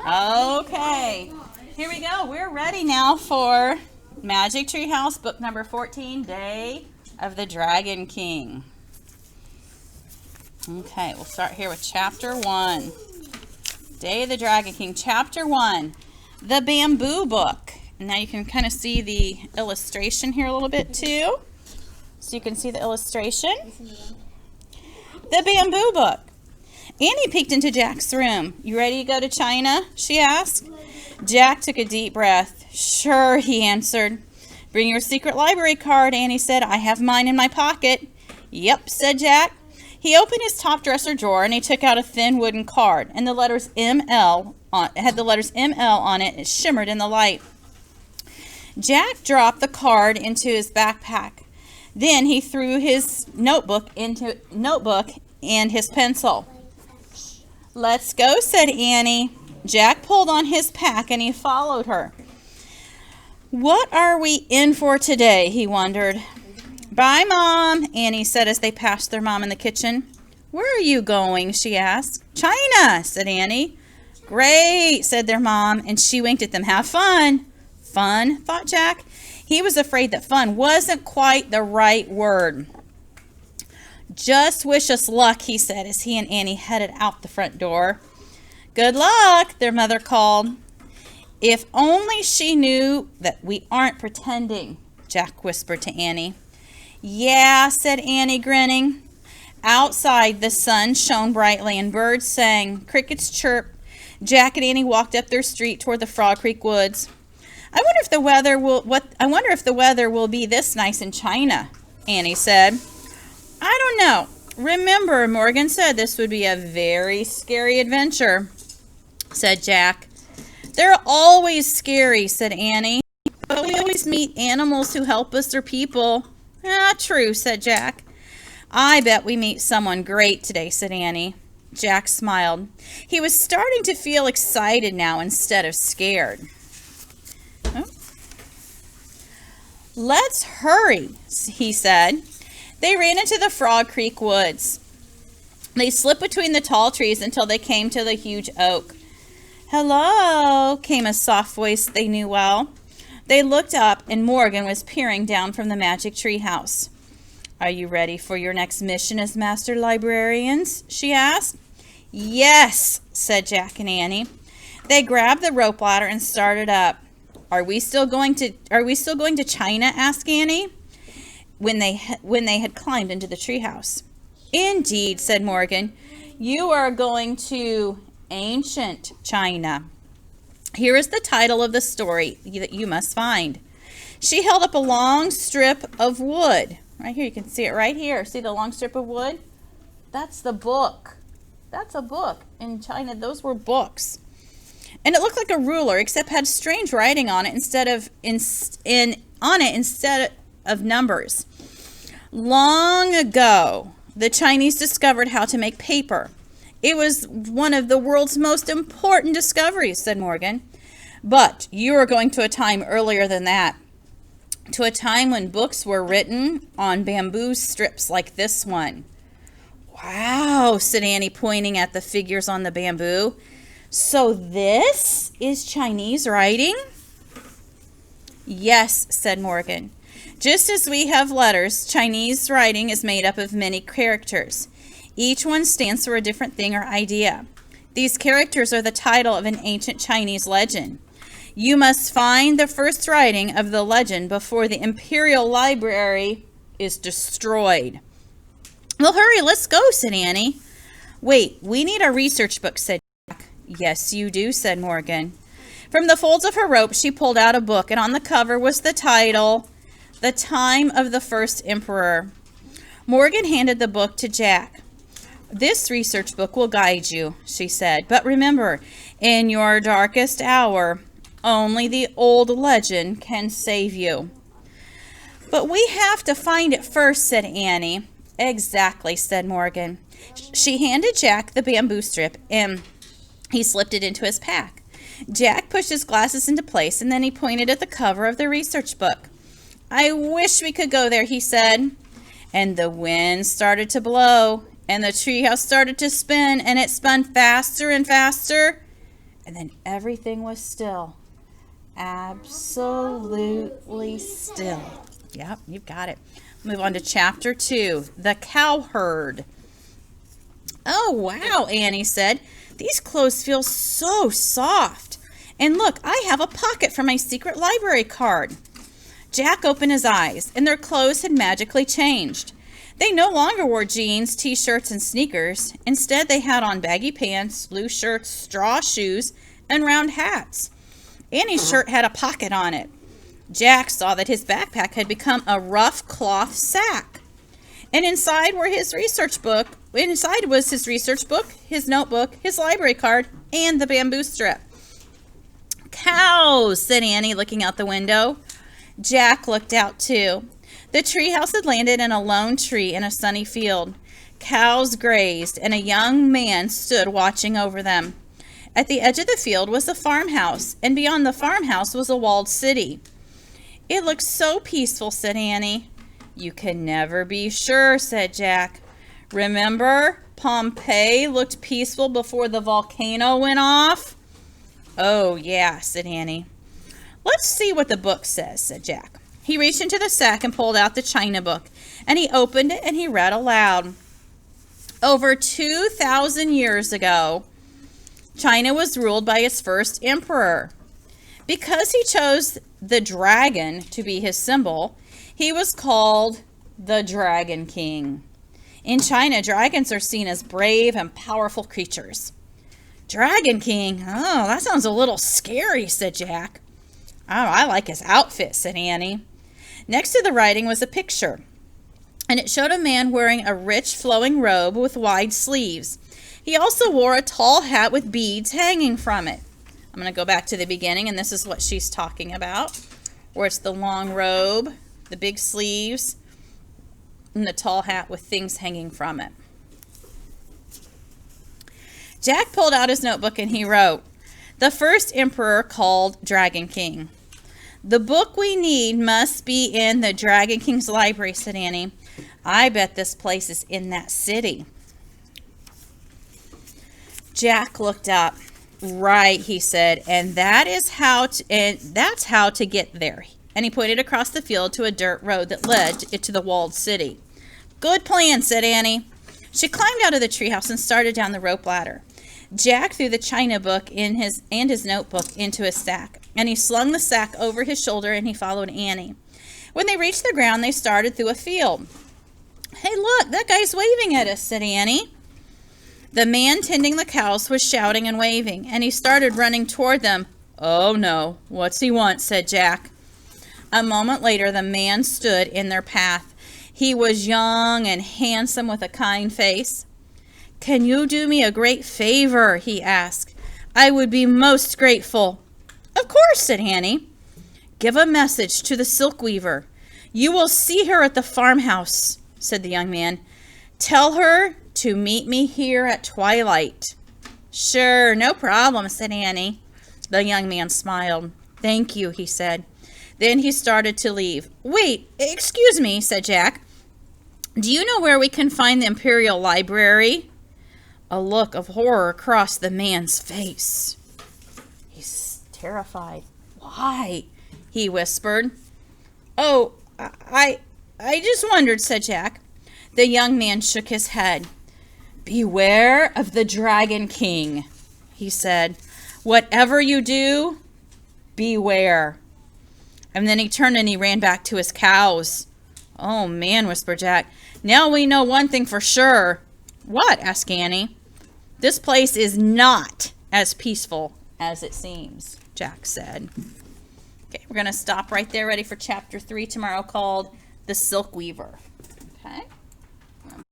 Okay, here we go. We're ready now for Magic Tree House, book number 14, Day of the Dragon King. Okay, we'll start here with chapter 1. Day of the Dragon King, chapter 1, the Bamboo Book. And now you can kind of see the illustration here a little bit too. So you can see the illustration. The Bamboo Book. Annie peeked into Jack's room. "You ready to go to China?" she asked. Jack took a deep breath. "Sure," he answered. "Bring your secret library card," Annie said. "I have mine in my pocket." "Yep," said Jack. He opened his top dresser drawer and he took out a thin wooden card, and the letters ML on it had the letters ML on it. It shimmered in the light. Jack dropped the card into his backpack. Then he threw his notebook and his pencil. "Let's go," said Annie. Jack pulled on his pack and he followed her. "What are we in for today?" he wondered. "Bye, Mom," Annie said as they passed their mom in the kitchen. "Where are you going?" she asked. "China," said Annie. "Great," said their mom, and she winked at them. "Have fun." Fun, thought Jack. He was afraid that fun wasn't quite the right word. "Just wish us luck," he said as he and Annie headed out the front door. "Good luck," their mother called. "If only she knew that we aren't pretending," Jack whispered to Annie. "Yeah," said Annie, grinning. Outside, the sun shone brightly and birds sang, crickets chirped. Jack and Annie walked up their street toward the Frog Creek woods. I wonder if the weather will be this nice in China," Annie said. "I don't know. Remember, Morgan said this would be a very scary adventure," said Jack. "They're always scary," said Annie. "But we always meet animals who help us or people." True," said Jack. "I bet we meet someone great today," said Annie. Jack smiled. He was starting to feel excited now instead of scared. "Let's hurry," he said. They ran into the Frog Creek woods. They slipped between the tall trees until they came to the huge oak. "Hello," came a soft voice they knew well. They looked up, and Morgan was peering down from the Magic Tree House. "Are you ready for your next mission as Master Librarians?" she asked. "Yes," said Jack and Annie. They grabbed the rope ladder and started up. Are we still going to China?" asked Annie, when they had climbed into the treehouse. "Indeed," said Morgan. "You are going to ancient China. Here is the title of the story that you must find." She held up a long strip of wood. Right here, you can see it right here. See the long strip of wood? That's the book. That's a book. In China, those were books. And it looked like a ruler, except had strange writing on it instead of numbers. Long ago, the Chinese discovered how to make paper. It was one of the world's most important discoveries, said Morgan. But you are going to a time earlier than that, to a time when books were written on bamboo strips like this one. "Wow," said Annie, pointing at the figures on the bamboo. "So this is Chinese writing?" "Yes," said Morgan. "Just as we have letters, Chinese writing is made up of many characters. Each one stands for a different thing or idea. These characters are the title of an ancient Chinese legend. You must find the first writing of the legend before the Imperial Library is destroyed." "Well, hurry, let's go," said Annie. "Wait, we need a research book," said Jack. "Yes, you do," said Morgan. From the folds of her robe, she pulled out a book, and on the cover was the title, The Time of the First Emperor. Morgan handed the book to Jack. "This research book will guide you," she said. "But remember, in your darkest hour, only the old legend can save you." "But we have to find it first," said Annie. "Exactly," said Morgan. She handed Jack the bamboo strip, and he slipped it into his pack. Jack pushed his glasses into place, and then he pointed at the cover of the research book. "I wish we could go there," he said. And the wind started to blow, and the treehouse started to spin, and it spun faster and faster, And then everything was still. Absolutely still. Yep, you've got it. Move on to chapter 2, the cowherd. Oh, wow, Annie said. These clothes feel so soft. And look, I have a pocket for my secret library card. Jack opened his eyes, and their clothes had magically changed. They no longer wore jeans, t-shirts, and sneakers. Instead, they had on baggy pants, blue shirts, straw shoes, and round hats. Annie's shirt had a pocket on it. Jack saw that his backpack had become a rough cloth sack. And inside was his research book, his notebook, his library card, and the bamboo strip. Cows, said Annie, looking out the window. Jack looked out too. The treehouse had landed in a lone tree in a sunny field. Cows grazed, and a young man stood watching over them. At the edge of the field was a farmhouse, and beyond the farmhouse was a walled city. It looked so peaceful, said Annie. You can never be sure, said Jack. Remember, Pompeii looked peaceful before the volcano went off? Oh, yeah, said Annie. Let's see what the book says, said Jack. He reached into the sack and pulled out the China book, and he opened it and he read aloud. Over 2,000 years ago, China was ruled by its first emperor. Because he chose the dragon to be his symbol, he was called the Dragon King. In China, dragons are seen as brave and powerful creatures. Dragon King? Oh, that sounds a little scary, said Jack. Oh, I like his outfit, said Annie. Next to the writing was a picture, and it showed a man wearing a rich flowing robe with wide sleeves. He also wore a tall hat with beads hanging from it. I'm going to go back to the beginning, and this is what she's talking about, where it's the long robe, the big sleeves, and the tall hat with things hanging from it. Jack pulled out his notebook and he wrote, "The first emperor called Dragon King." "The book we need must be in the Dragon King's library," said Annie. "I bet this place is in that city." Jack looked up. "Right," he said, "and that's how to get there." And he pointed across the field to a dirt road that led to the walled city. "Good plan," said Annie. She climbed out of the treehouse and started down the rope ladder. Jack threw the China book and his notebook into his sack, and he slung the sack over his shoulder, and he followed Annie. When they reached the ground, they started through a field. "Hey, look, that guy's waving at us," said Annie. The man tending the cows was shouting and waving, and he started running toward them. "Oh, no, what's he want?" said Jack. A moment later, the man stood in their path. He was young and handsome with a kind face. "Can you do me a great favor?" he asked. "I would be most grateful." "Of course," said Annie. "Give a message to the silk weaver. You will see her at the farmhouse," said the young man. "Tell her to meet me here at twilight." "Sure, no problem," said Annie. The young man smiled. "Thank you," he said. Then he started to leave. "Wait, excuse me," said Jack. "Do you know where we can find the Imperial Library?" A look of horror crossed the man's face. He's terrified. "Why?" he whispered. "Oh, I just wondered," said Jack. The young man shook his head. "Beware of the Dragon King," he said. "Whatever you do, beware." And then he turned and he ran back to his cows. "Oh, man," whispered Jack. "Now we know one thing for sure." "What?" asked Annie. "This place is not as peaceful as it seems," Jack said. Okay, we're going to stop right there, ready for chapter 3 tomorrow, called The Silk Weaver.